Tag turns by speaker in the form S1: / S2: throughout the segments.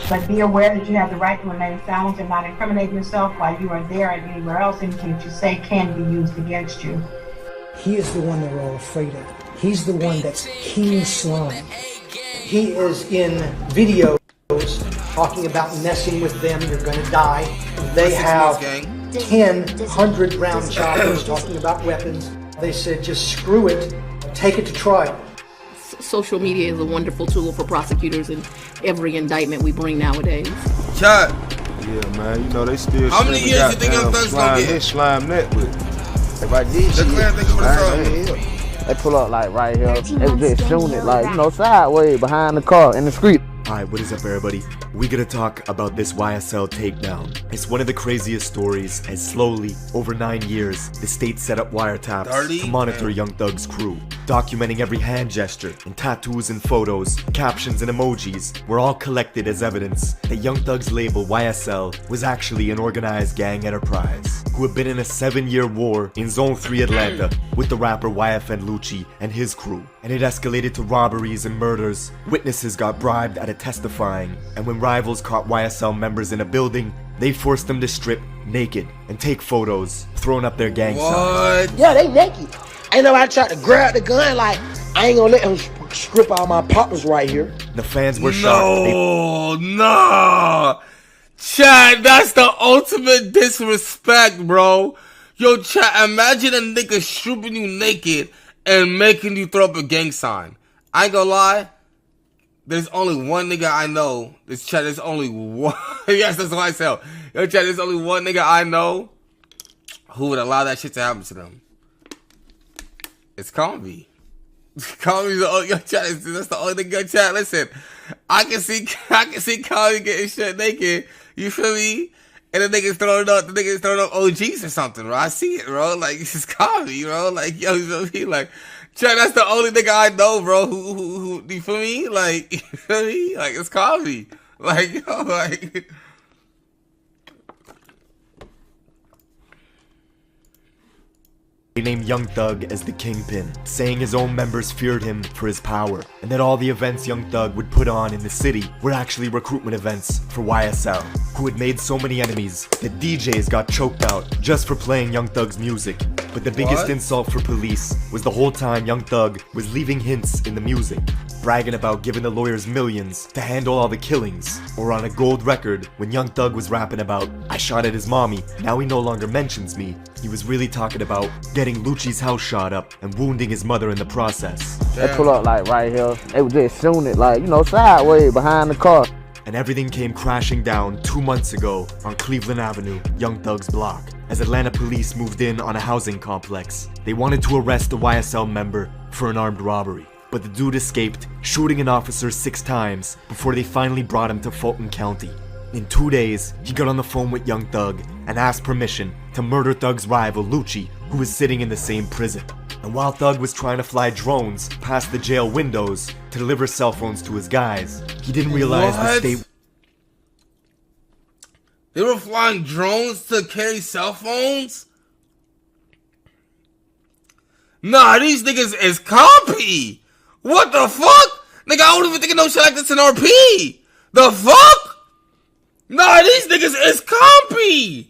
S1: But be aware that you have the right to remain silent and not incriminate yourself while you are there and anywhere else. Anything that you say can be used against you.
S2: He is the one that we're all afraid of. He's the one that's King Slime. He is in videos talking about messing with them, you're gonna die. They have 10 100-round choppers talking about weapons. They said just screw it, take it to trial.
S3: Social media is a wonderful tool for prosecutors in every indictment we bring nowadays.
S4: Chuck.
S5: Yeah, man, you know they still.
S4: How many years you think Young Thug's gonna get?
S5: They slime that with.
S6: If I did shit, they pull up like right here. They was just shooting it like, you know, sideways behind the car in the street.
S7: Alright, what is up everybody? We gotta talk about this YSL takedown. It's one of the craziest stories as slowly, over 9 years, the state set up wiretaps to monitor Young Thug's crew. Documenting every hand gesture, and tattoos and photos, captions and emojis were all collected as evidence that Young Thug's label YSL was actually an organized gang enterprise who had been in a 7-year war in Zone 3 Atlanta with the rapper YFN Lucci and his crew. And it escalated to robberies and murders. Witnesses got bribed out of testifying, and when rivals caught YSL members in a building, they forced them to strip naked and take photos, throwing up their gang signs.
S8: Yeah, they naked. Ain't nobody tried to grab the gun like, I ain't gonna let him strip all my poppers right here.
S7: The fans were shocked.
S4: No. Chad, that's the ultimate disrespect, bro. Yo, Chad, imagine a nigga stripping you naked and making you throw up a gang sign. I ain't gonna lie. There's only one nigga I know. There's only one. Yes, that's YSL. Yo, Chad, there's only one nigga I know who would allow that shit to happen to them. It's Combi. Combi's the only, yo, Chad, that's the only nigga, Chad. Listen, I can see Combi getting shit naked. You feel me? And the nigga's throwing up OGs or something, bro. I see it, bro. Like, this is Combi, bro. Like, yo, you feel me? Like, Chad, that's the only nigga I know, bro, who you feel me? Like, you feel me? Like, it's Combi. Like, yo, like.
S7: They named Young Thug as the kingpin, saying his own members feared him for his power, and that all the events Young Thug would put on in the city were actually recruitment events for YSL, who had made so many enemies that DJs got choked out just for playing Young Thug's music. But the biggest insult for police was the whole time Young Thug was leaving hints in the music, bragging about giving the lawyers millions to handle all the killings, or on a gold record when Young Thug was rapping about, I shot at his mommy, now he no longer mentions me. He was really talking about getting Lucci's house shot up and wounding his mother in the process.
S6: They pull up like right here. They was just shooting it like, you know, sideways behind the car.
S7: And everything came crashing down 2 months ago on Cleveland Avenue, Young Thug's block. As Atlanta police moved in on a housing complex, they wanted to arrest a YSL member for an armed robbery. But the dude escaped, shooting an officer 6 times before they finally brought him to Fulton County. In 2 days, he got on the phone with Young Thug and asked permission to murder Thug's rival Lucci, who was sitting in the same prison. And while Thug was trying to fly drones past the jail windows to deliver cell phones to his guys, he didn't realize the state...
S4: They were flying drones to carry cell phones? Nah, these niggas is compy. What the fuck? Nigga, I don't even think of no shit like this in RP. The fuck? Nah, these niggas is compy.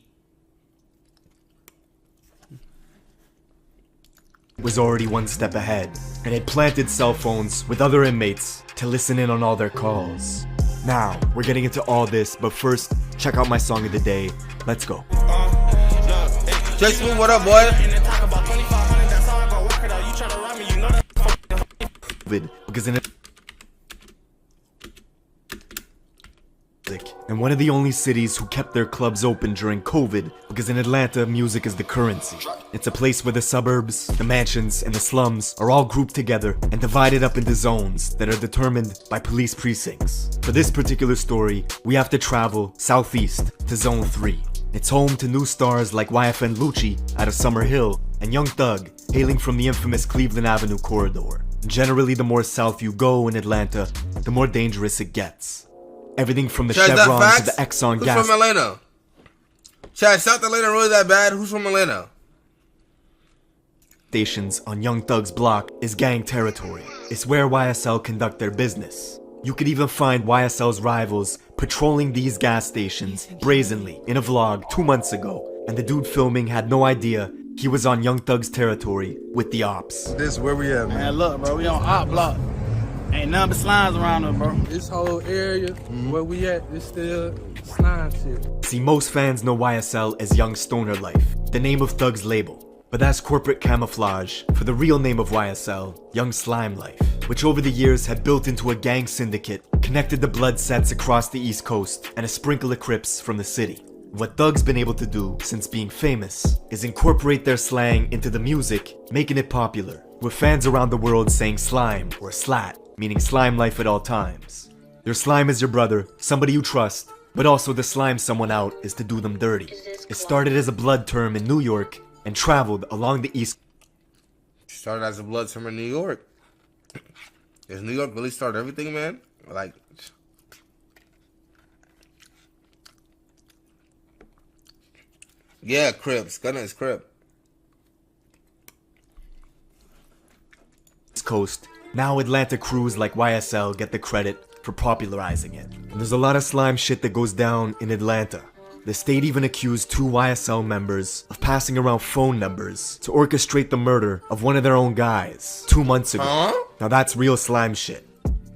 S7: Was already 1 step ahead, and had planted cell phones with other inmates to listen in on all their calls. Now, we're getting into all this, but first, check out my song of the day. Let's go.
S4: Jason, what up, boy?
S7: Because in and one of the only cities who kept their clubs open during COVID, because in Atlanta, music is the currency. It's a place where the suburbs, the mansions, and the slums are all grouped together and divided up into zones that are determined by police precincts. For this particular story, we have to travel southeast to Zone 3. It's home to new stars like YFN Lucci out of Summer Hill and Young Thug, hailing from the infamous Cleveland Avenue corridor. Generally, the more south you go in Atlanta, the more dangerous it gets. Everything from the Chevron to the Exxon gas.
S4: Who's from Atlanta? Chad, South Atlanta really that bad? Who's from Atlanta?
S7: Stations on Young Thug's block is gang territory. It's where YSL conduct their business. You could even find YSL's rivals patrolling these gas stations brazenly in a vlog 2 months ago, and the dude filming had no idea he was on Young Thug's territory with the ops.
S9: This is where we at, man.
S10: Man, look, bro, we on op block. Ain't nothing but slimes around us, bro.
S11: This whole area where we at is still slime shit.
S7: See, most fans know YSL as Young Stoner Life, the name of Thug's label. But that's corporate camouflage for the real name of YSL, Young Slime Life, which over the years had built into a gang syndicate, connected the blood sets across the East Coast, and a sprinkle of Crips from the city. What Thug's been able to do since being famous is incorporate their slang into the music, making it popular, with fans around the world saying slime or slat, meaning slime life at all times. Your slime is your brother, somebody you trust, but also to slime someone out is to do them dirty. It started as a blood term in New York and traveled along the East.
S4: Started as a blood term in New York. Does New York really start everything, man? Like, yeah, Crips. Gunna is Crip.
S7: East Coast. Now Atlanta crews like YSL get the credit for popularizing it. And there's a lot of slime shit that goes down in Atlanta. The state even accused 2 YSL members of passing around phone numbers to orchestrate the murder of one of their own guys 2 months ago. Now that's real slime shit.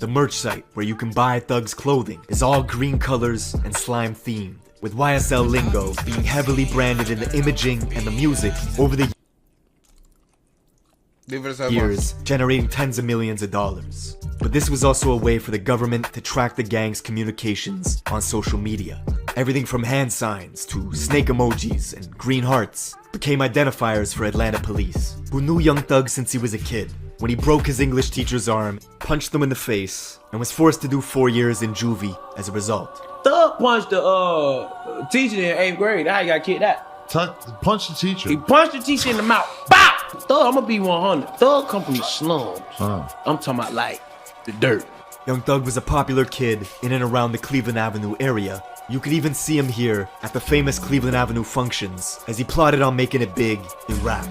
S7: The merch site where you can buy Thug's clothing is all green colors and slime themed, with YSL lingo being heavily branded in the imaging and the music over the years, generating tens of millions of dollars. But this was also a way for the government to track the gang's communications on social media. Everything from hand signs to snake emojis and green hearts became identifiers for Atlanta police, who knew Young Thug since he was a kid, when he broke his English teacher's arm, punched him in the face, and was forced to do 4 years in juvie as a result.
S10: Thug punched the teacher in 8th grade. How you got kicked out?
S9: Punch the teacher.
S10: He punched the teacher in the mouth. Bow! Thug, I'm gonna be 100. Thug come from the slums. I'm talking about like the dirt.
S7: Young Thug was a popular kid in and around the Cleveland Avenue area. You could even see him here at the famous Cleveland Avenue functions as he plotted on making it big in rap.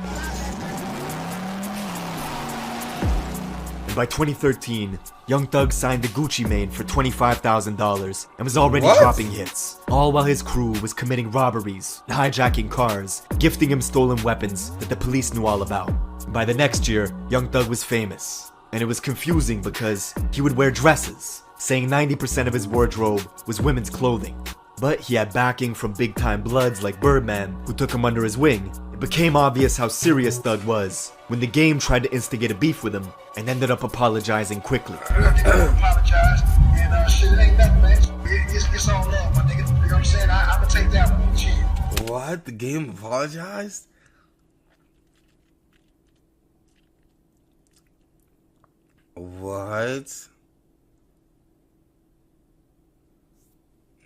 S7: And by 2013, Young Thug signed the Gucci Mane for $25,000 and was already dropping hits, all while his crew was committing robberies, hijacking cars, gifting him stolen weapons that the police knew all about. And by the next year, Young Thug was famous, and it was confusing because he would wear dresses, saying 90% of his wardrobe was women's clothing. But he had backing from big-time bloods like Birdman, who took him under his wing. It became obvious how serious Thug was when the game tried to instigate a beef with him and ended up apologizing quickly.
S8: Apologize, and shit, it ain't nothing, man. It's all love, my nigga. You know what I'm saying? I'm gonna take that one. Chill.
S4: what? The game apologized? What?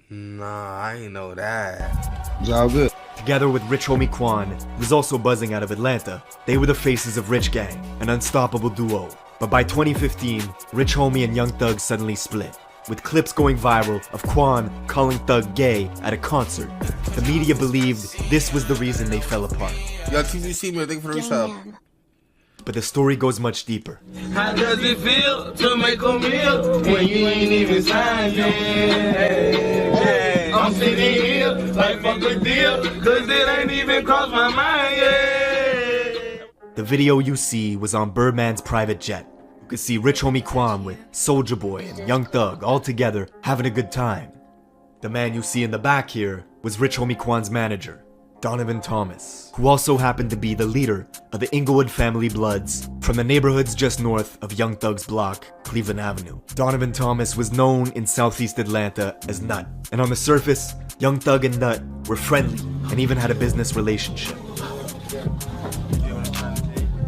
S4: Nah, I ain't know that.
S9: It's all good.
S7: Together with Rich Homie Quan, who was also buzzing out of Atlanta, they were the faces of Rich Gang, an unstoppable duo. But by 2015, Rich Homie and Young Thug suddenly split, with clips going viral of Quan calling Thug gay at a concert. The media believed this was the reason they fell apart.
S4: Yo, TVC, man, thank you for the resub.
S7: But the story goes much deeper.
S11: How does it feel to make a meal when you ain't even signed it? I'm sitting here like fuck a deal, cause it ain't even crossed my mind yet.
S7: The video you see was on Birdman's private jet. You could see Rich Homie Quan with Soulja Boy and Young Thug all together having a good time. The man you see in the back here was Rich Homie Quan's manager, Donovan Thomas, who also happened to be the leader of the Inglewood family Bloods from the neighborhoods just north of Young Thug's block, Cleveland Avenue. Donovan Thomas was known in Southeast Atlanta as Nut, and on the surface, Young Thug and Nut were friendly and even had a business relationship.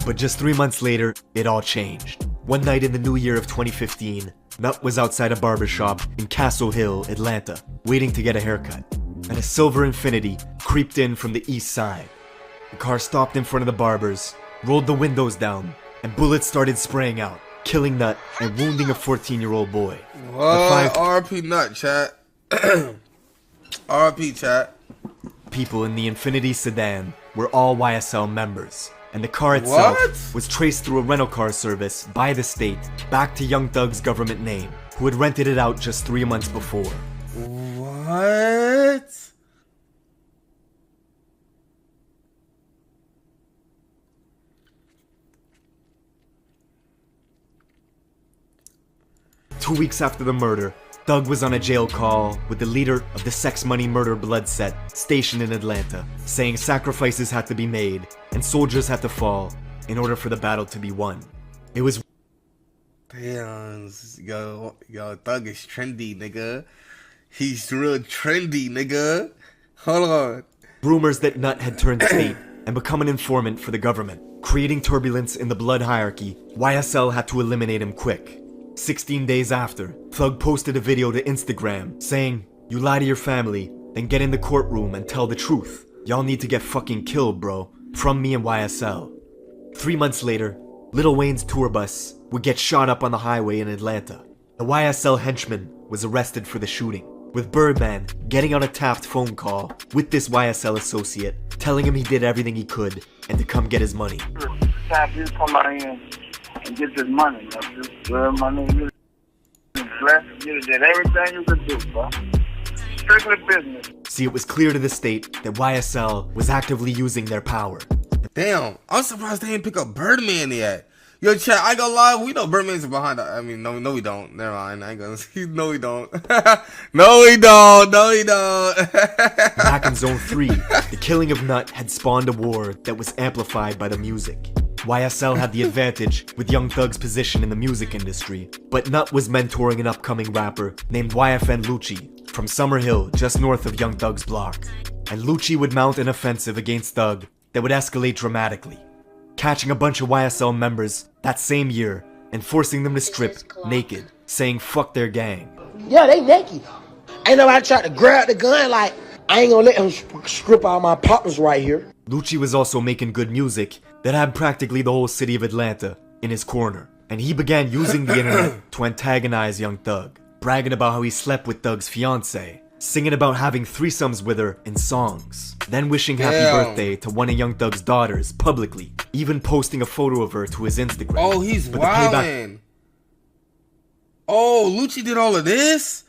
S7: But just 3 months later, it all changed. One night in the new year of 2015, Nut was outside a barbershop in Castle Hill, Atlanta, waiting to get a haircut. And a silver Infiniti creeped in from the east side. The car stopped in front of the barber's, rolled the windows down, and bullets started spraying out, killing Nut and wounding a 14-year-old boy.
S4: What? RP Nut, chat. RP, chat.
S7: People in the Infiniti sedan were all YSL members, and the car itself was traced through a rental car service by the state back to Young Thug's government name. who had rented it out just 3 months before.
S4: What?
S7: Two weeks after the murder, Thug was on a jail call with the leader of the Sex Money Murder Blood Set stationed in Atlanta, saying sacrifices had to be made and soldiers had to fall in order for the battle to be won. It was...
S4: Damn, yo, Thug is trendy, nigga. He's real trendy, nigga. Hold on.
S7: rumors that Nut had turned state and become an informant for the government, creating turbulence in the blood hierarchy. YSL had to eliminate him quick. 16 days after, Thug posted a video to Instagram saying, "You lie to your family, then get in the courtroom and tell the truth. Y'all need to get fucking killed, bro. From me and YSL." 3 months later, Lil Wayne's tour bus would get shot up on the highway in Atlanta. The YSL henchman was arrested for the shooting, with Birdman getting on a tapped phone call with this YSL associate, telling him he did everything he could and to come get his money.
S8: Tap, you come out here and get this money. This good money. You blessed. You did everything you could do, bro. Strictly business.
S7: See, it was clear to the state that YSL was actively using their power.
S4: Damn, I'm surprised they didn't pick up Birdman yet. Yo, chat, I ain't gonna lie, we know Birdman's behind the, no, we don't. Never mind, I ain't gonna, no, we don't. No, we don't.
S7: Back in Zone 3, the killing of Nut had spawned a war that was amplified by the music. YSL had the advantage with Young Thug's position in the music industry, but Nut was mentoring an upcoming rapper named YFN Lucci from Summer Hill, just north of Young Thug's block. And Lucci would mount an offensive against Thug that would escalate dramatically, catching a bunch of YSL members that same year and forcing them to strip naked, saying fuck their gang.
S10: Yeah, they naked. Ain't nobody tried to grab the gun like, I ain't gonna let him strip all my partners right here.
S7: Lucci was also making good music that had practically the whole city of Atlanta in his corner, and he began using the internet to antagonize Young Thug, bragging about how he slept with Thug's fiancée, singing about having threesomes with her in songs, then wishing happy birthday to one of Young Thug's daughters publicly, even posting a photo of her to his Instagram.
S4: Oh, he's wildin'. Oh, Lucci did all of this?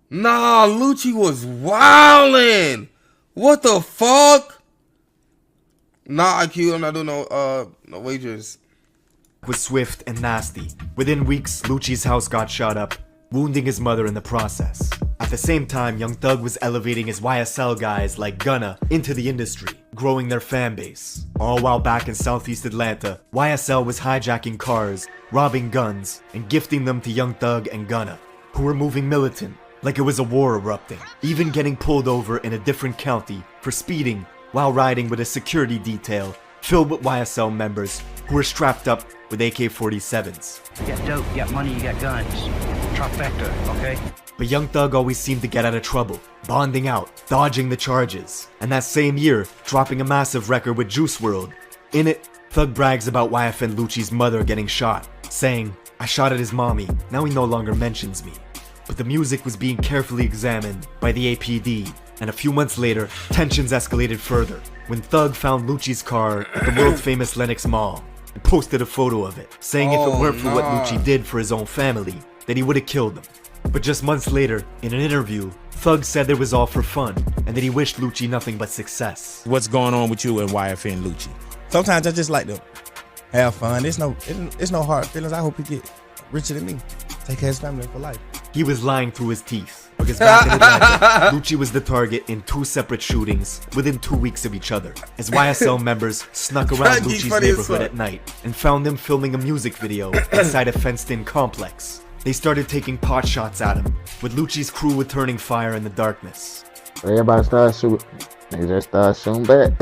S4: Nah, Lucci was wildin'. What the fuck? Nah, IQ, I'm not doing no wagers.
S7: Was swift and nasty. Within weeks, Lucci's house got shot up, wounding his mother in the process. At the same time, Young Thug was elevating his YSL guys like Gunna into the industry, growing their fan base. All while back in Southeast Atlanta, YSL was hijacking cars, robbing guns, and gifting them to Young Thug and Gunna, who were moving militant, like it was a war erupting, even getting pulled over in a different county for speeding while riding with a security detail filled with YSL members who were strapped up with AK-47s.
S12: You got dope, you got money, you got guns. Trifecta, okay?
S7: But Young Thug always seemed to get out of trouble, bonding out, dodging the charges, and that same year, dropping a massive record with Juice WRLD. In it, Thug brags about YFN Lucci's mother getting shot, saying, "I shot at his mommy, now he no longer mentions me." But the music was being carefully examined by the APD, and a few months later, tensions escalated further, when Thug found Lucci's car at the world-famous Lenox Mall, and posted a photo of it, saying if it weren't for what Lucci did for his own family, that he would have killed them. But just months later, in an interview, Thug said it was all for fun, and that he wished Lucci nothing but success.
S13: What's going on with you and YFN Lucci? Sometimes I just like to have fun. It's no hard feelings. I hope he get richer than me. Take care of his family for life.
S7: He was lying through his teeth, because back in Atlanta, Lucci was the target in 2 separate shootings within 2 weeks of each other, as YSL members snuck around Lucci's neighborhood at night and found him filming a music video inside a fenced-in complex. They started taking pot shots at him, with Lucci's crew returning fire in the darkness.
S6: Everybody started shooting. They just started shooting back.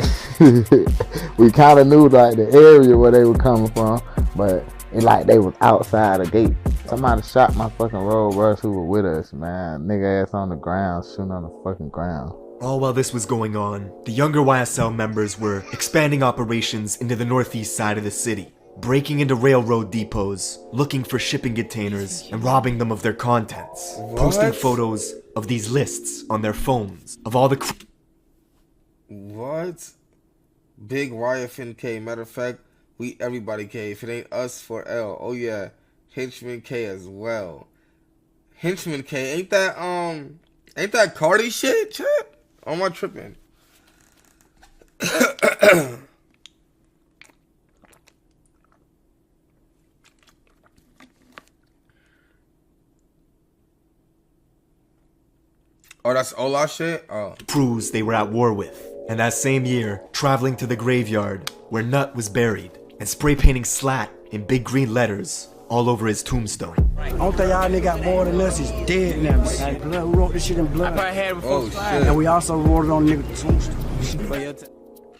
S6: We kind of knew like the area where they were coming from, but it like they was outside the gate. Somebody shot my fucking road rush who were with us, man. Nigga ass on the ground, shooting on the fucking ground.
S7: All while this was going on, the younger YSL members were expanding operations into the northeast side of the city, breaking into railroad depots, looking for shipping containers, and robbing them of their contents. Posting photos of these lists on their phones of all the
S4: What? Big YFN K. Matter of fact, we everybody K. If it ain't us for L. Oh yeah. Henchman K as well. Henchman K. Ain't that Cardi shit, chat? Or am I tripping? Oh, that's Ola shit? Oh.
S7: Crews they were at war with. And that same year, traveling to the graveyard where Nut was buried and spray painting slat in big green letters all over his tombstone.
S14: Only thing y'all nigga got more than us is dead now. Like blood, we wrote this shit in blood.
S4: Oh, shit.
S14: And we also wrote it on nigga tombstone.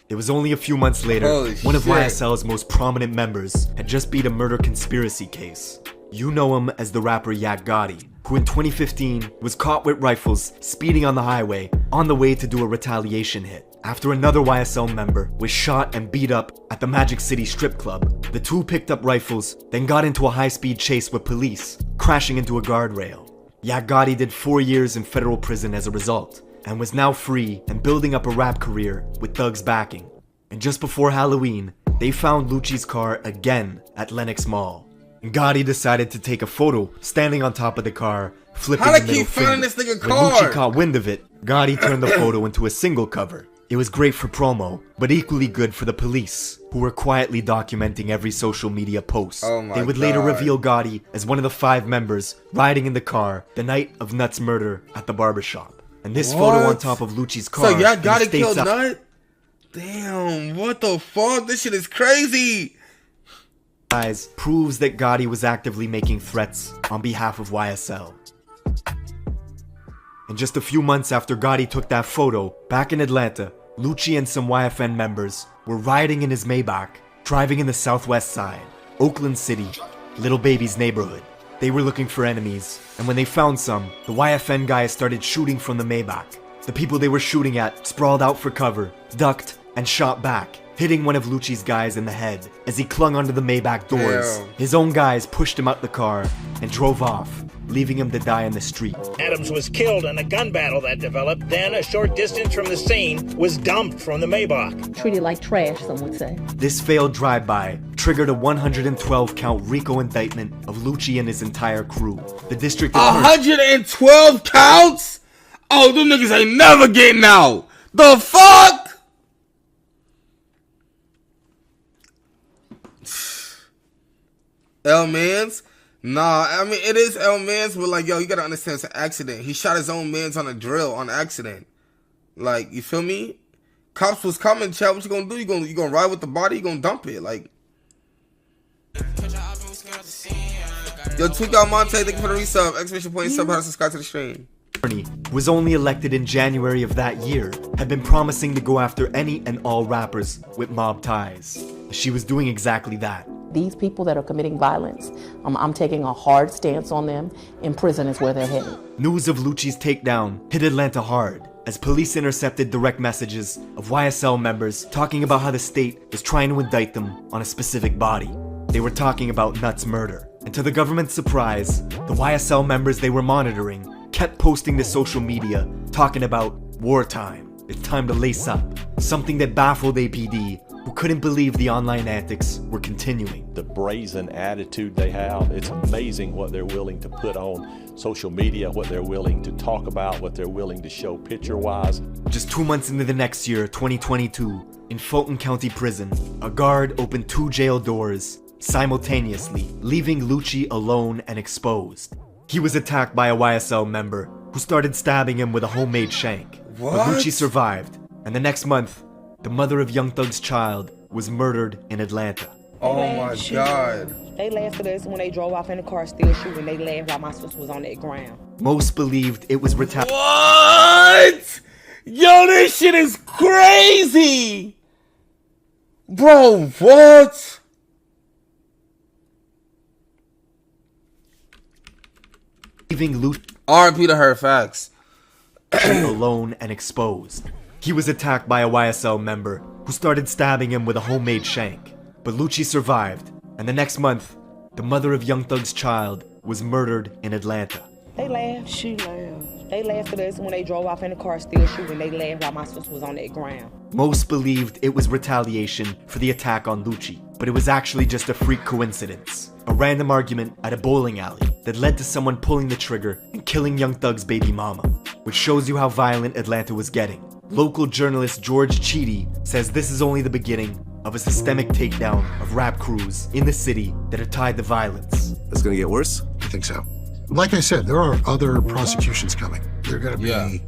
S7: It was only a few months later, one of YSL's most prominent members had just beat a murder conspiracy case. You know him as the rapper Yak Gotti, who in 2015 was caught with rifles speeding on the highway on the way to do a retaliation hit. After another YSL member was shot and beat up at the Magic City strip club, the two picked up rifles, then got into a high-speed chase with police, crashing into a guardrail. Yak Gotti did 4 years in federal prison as a result, and was now free and building up a rap career with thugs backing. And just before Halloween, they found Lucci's car again at Lenox Mall. And Gotti decided to take a photo standing on top of the car, flipping the middle finger.
S4: This nigga
S7: When
S4: car?
S7: Lucci caught wind of it, Gotti turned the photo into a single cover. It was great for promo, but equally good for the police, who were quietly documenting every social media post. They would later reveal Gotti as one of the 5 members riding in the car the night of Nut's murder at the barbershop. And this photo on top of Lucci's car.
S4: So y'all Gotti killed Nut? Damn, what the fuck? This shit is crazy.
S7: Proves that Gotti was actively making threats on behalf of YSL. And just a few months after Gotti took that photo, back in Atlanta, Lucci and some YFN members were riding in his Maybach, driving in the southwest side, Oakland City, Little Baby's neighborhood. They were looking for enemies, and when they found some, the YFN guys started shooting from the Maybach. The people they were shooting at sprawled out for cover, ducked, and shot back, hitting one of Lucci's guys in the head as he clung onto the Maybach doors.
S4: Damn.
S7: His own guys pushed him out the car and drove off, leaving him to die in the street.
S15: Adams was killed in a gun battle that developed, then a short distance from the scene was dumped from the Maybach.
S3: Treated like trash, some would say.
S7: This failed drive-by triggered a 112-count RICO indictment of Lucci and his entire crew. The district attorney...
S4: 112 counts? Oh, them niggas ain't never getting out. The fuck? L Mans? Nah, I mean, it is L Mans, but like, yo, you gotta understand it's an accident. He shot his own mans on a drill on accident. Like, you feel me? Cops was coming, Chad. What you gonna do? You gonna ride with the body? You gonna dump it? Like, yo, tweak out Monte. Thank you for the resub. Exclamation point sub. How to subscribe to the stream.
S7: Was only elected in January of that year, had been promising to go after any and all rappers with mob ties. She was doing exactly that.
S3: These people that are committing violence, I'm taking a hard stance on them. In prison is where they're headed.
S7: News of Lucci's takedown hit Atlanta hard as police intercepted direct messages of YSL members talking about how the state is trying to indict them on a specific body. They were talking about Nut's murder. And to the government's surprise, the YSL members they were monitoring kept posting to social media talking about wartime. It's time to lace up. Something that baffled APD, who couldn't believe the online antics were continuing.
S16: The brazen attitude they have, it's amazing what they're willing to put on social media, what they're willing to talk about, what they're willing to show picture-wise.
S7: Just 2 months into the next year, 2022, in Fulton County Prison, a guard opened 2 jail doors simultaneously, leaving Lucci alone and exposed. He was attacked by a YSL member who started stabbing him with a homemade shank.
S4: What?
S7: But Lucci survived, and the next month, the mother of Young Thug's child was murdered in Atlanta.
S4: Oh my God.
S17: They laughed at us when they drove off in the car still shooting. They laughed while my sister was on that ground.
S7: Most believed it was retaliation.
S4: What? Yo, this shit is crazy. Bro, what?
S7: Leaving Lucci
S4: RP to her, facts.
S7: alone and exposed. He was attacked by a YSL member who started stabbing him with a homemade shank. But Lucci survived, and the next month, the mother of Young Thug's child was murdered in Atlanta.
S17: They laughed. She laughed. They laughed at us when they drove off in the car still shooting. They laughed while my sister was on that ground.
S7: Most believed it was retaliation for the attack on Lucci, but it was actually just a freak coincidence. A random argument at a bowling alley. that led to someone pulling the trigger and killing Young Thug's baby mama, which shows you how violent Atlanta was getting. Local journalist George Cheedy says this is only the beginning of a systemic takedown of rap crews in the city that are tied to violence.
S18: It's gonna get worse?
S19: I think so. Like I said, there are other prosecutions coming. They're gonna be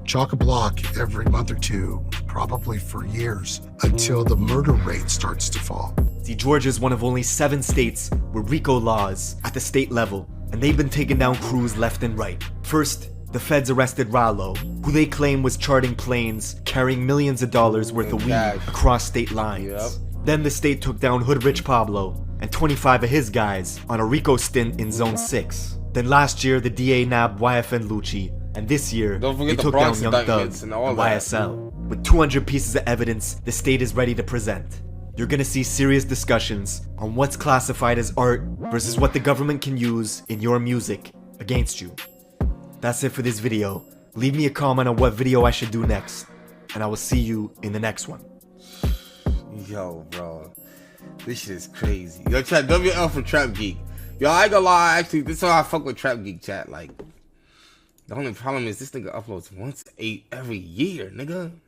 S19: chock-a-block every month or two, probably for years, until the murder rate starts to fall.
S7: See, Georgia is one of only 7 states with RICO laws at the state level, and they've been taking down crews left and right. First, the feds arrested Rallo, who they claim was charting planes carrying millions of dollars worth of weed across state lines. Then the state took down Hood Rich Pablo and 25 of his guys on a RICO stint in Zone 6. Then last year, the DA nabbed YFN Lucci, and this year, they took down Young Thug and YSL. With 200 pieces of evidence the state is ready to present, you're gonna see serious discussions on what's classified as art versus what the government can use in your music against you. That's it for this video. Leave me a comment on what video I should do next, and I will see you in the next one.
S4: Yo, bro. This shit is crazy. Yo, chat, WL for Trap Geek. Yo, I ain't gonna lie, actually, this is how I fuck with Trap Geek, chat. Like, the only problem is this nigga uploads once every year, nigga.